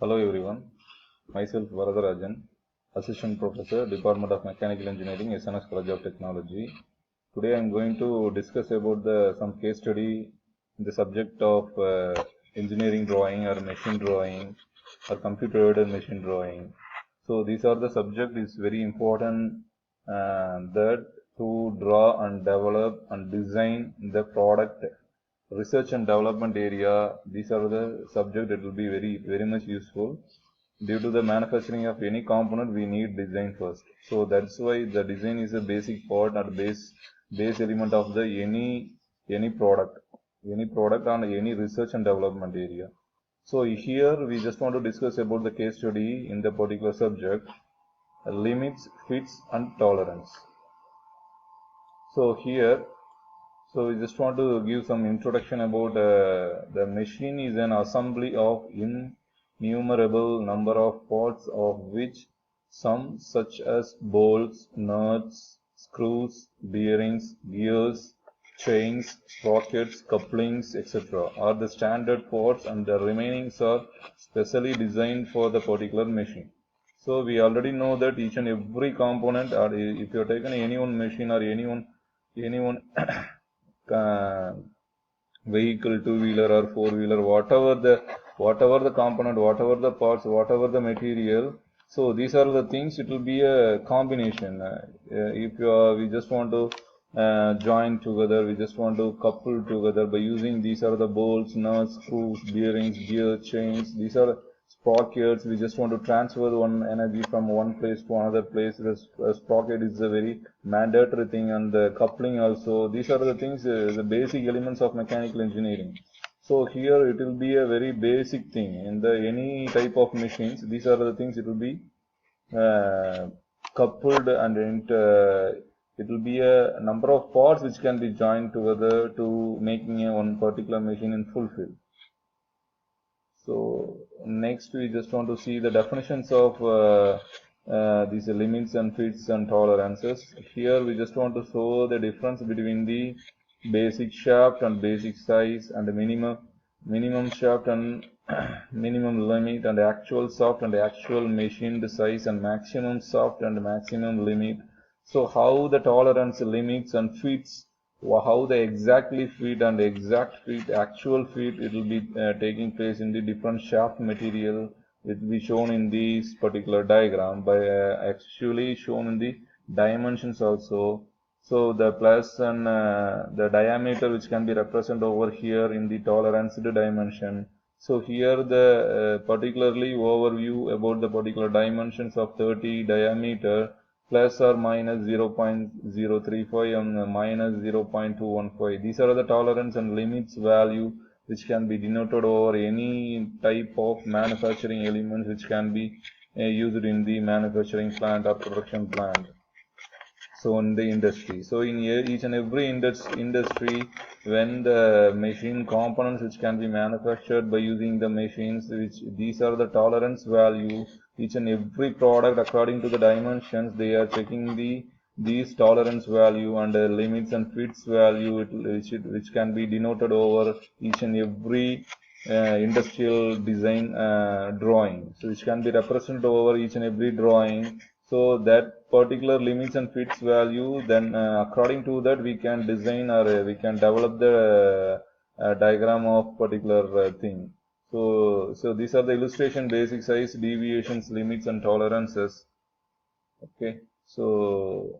Hello everyone, myself Varadarajan, Assistant Professor, Department of Mechanical Engineering, SNS College of Technology. Today I am going to discuss about some case study in the subject of engineering drawing or machine drawing or computer-aided machine drawing. So these are the subject is very important that to draw and develop and design the product. Research and development area, these are the subject that will be very much useful. Due to the manufacturing of any component, we need design first. So that's why the design is a basic part or base element of the any product on any research and development area. So here we just want to discuss about the case study in the particular subject, limits, fits and tolerance. So here, so we just want to give some introduction about the machine is an assembly of innumerable number of parts, of which some such as bolts, nuts, screws, bearings, gears, chains, sprockets, couplings, etc. are the standard parts, and the remaining are specially designed for the particular machine. So we already know that each and every component, or if you have taken any one machine or any one vehicle, two-wheeler or four-wheeler, whatever the component, whatever the parts, whatever the material, so these are the things. It will be a combination. If we just want to join together, we just want to couple together by using these are the bolts, nuts, screws, bearings, gear, chains. These are sprockets. We just want to transfer one energy from one place to another place. The sprocket is a very mandatory thing, and the coupling also. These are the things, the basic elements of mechanical engineering. So here it will be a very basic thing in the any type of machines. These are the things. It will be coupled, and it will be a number of parts which can be joined together to making a one particular machine in fulfill. So next we just want to see the definitions of these limits and fits and tolerances. Here we just want to show the difference between the basic shaft and basic size, and the minimum shaft and minimum limit, and actual shaft and actual machined size, and maximum shaft and maximum limit. So how the tolerance, limits and fits, how the exactly fit and exact fit, actual fit, it will be taking place in the different shaft material, which will be shown in this particular diagram by actually shown in the dimensions also. So the plus and the diameter, which can be represented over here in the tolerance dimension. So here the particularly overview about the particular dimensions of 30 diameter, plus or minus 0.035 and minus 0.215. These are the tolerance and limits value which can be denoted over any type of manufacturing elements which can be used in the manufacturing plant or production plant. So in the industry, so in each and every industry, when the machine components which can be manufactured by using the machines, which these are the tolerance value, each and every product according to the dimensions, they are checking these tolerance value and limits and fits value, which can be denoted over each and every industrial design drawing, so which can be represented over each and every drawing. So that particular limits and fits value, then according to that we can design, or we can develop the diagram of particular thing. So these are the illustration: basic size, deviations, limits and tolerances. Okay, so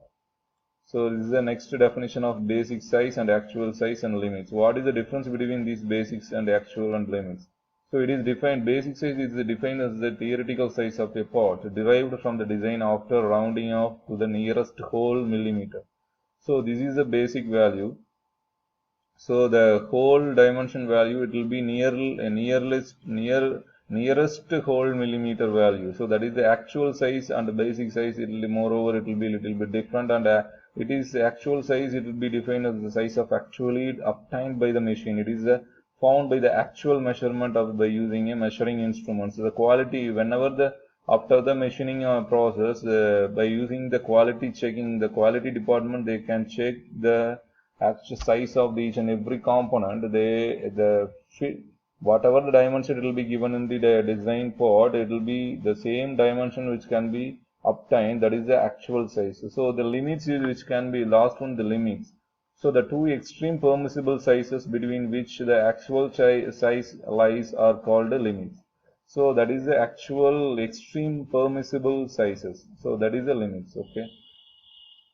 this is the next definition of basic size and actual size and limits. What is the difference between these basics and actual and limits? So it is defined, basic size is defined as the theoretical size of a part derived from the design after rounding off to the nearest whole millimeter. So this is the basic value. So the whole dimension value, it will be nearest whole millimeter value. So that is the actual size, and the basic size, it will moreover it will be little bit different, and it is actual size, it will be defined as the size of actually obtained by the machine. It is found by the actual measurement of by using a measuring instrument. So the quality, whenever after the machining process, by using the quality checking, the quality department, they can check the actual size of each and every component. The whatever the dimension it will be given in the design part, it will be the same dimension which can be obtained, that is the actual size. So the limits is which can be last one, the limits. So the two extreme permissible sizes between which the actual size lies are called the limits. So that is the actual extreme permissible sizes. So that is the limits. Okay.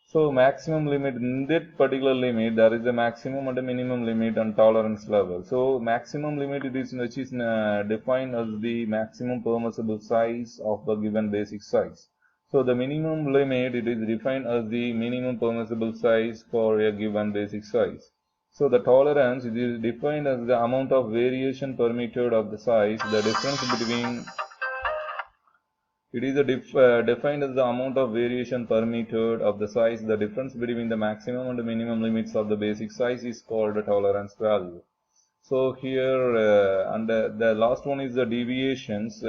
So maximum limit, in that particular limit, there is a maximum and a minimum limit and tolerance level. So maximum limit it is which is defined as the maximum permissible size of the given basic size. So the minimum limit it is defined as the minimum permissible size for a given basic size. So the tolerance it is defined as the amount of variation permitted of the size, the difference between it is defined as the amount of variation permitted of the size. The difference between the maximum and the minimum limits of the basic size is called the tolerance value. So here, and the last one is the deviations.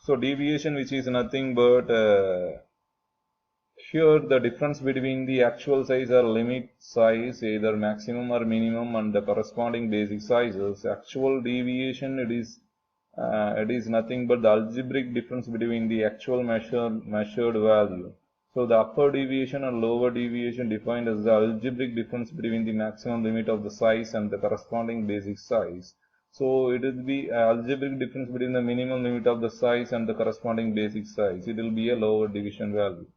So deviation, which is nothing but here the difference between the actual size or limit size, either maximum or minimum, and the corresponding basic sizes. Actual deviation, it is nothing but the algebraic difference between the actual measured value. So the upper deviation and lower deviation defined as the algebraic difference between the maximum limit of the size and the corresponding basic size. So it will be algebraic difference between the minimum limit of the size and the corresponding basic size. It will be a lower division value.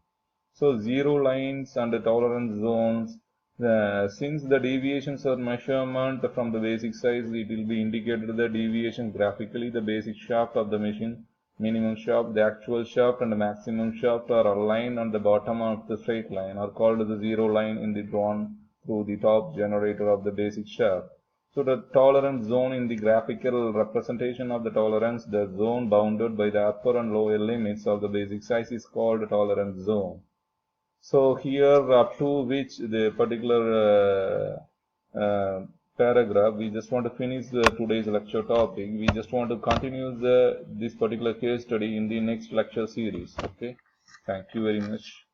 So zero lines and the tolerance zones. Since the deviations are measurement from the basic size, it will be indicated the deviation graphically. The basic shaft of the machine, minimum shaft, the actual shaft, and the maximum shaft are aligned on the bottom of the straight line, are called the zero line in the drawn through the top generator of the basic shaft. So the tolerance zone in the graphical representation of the tolerance, the zone bounded by the upper and lower limits of the basic size is called tolerance zone. So here up to which the particular paragraph, we just want to finish today's lecture topic. We just want to continue this particular case study in the next lecture series. Okay. Thank you very much.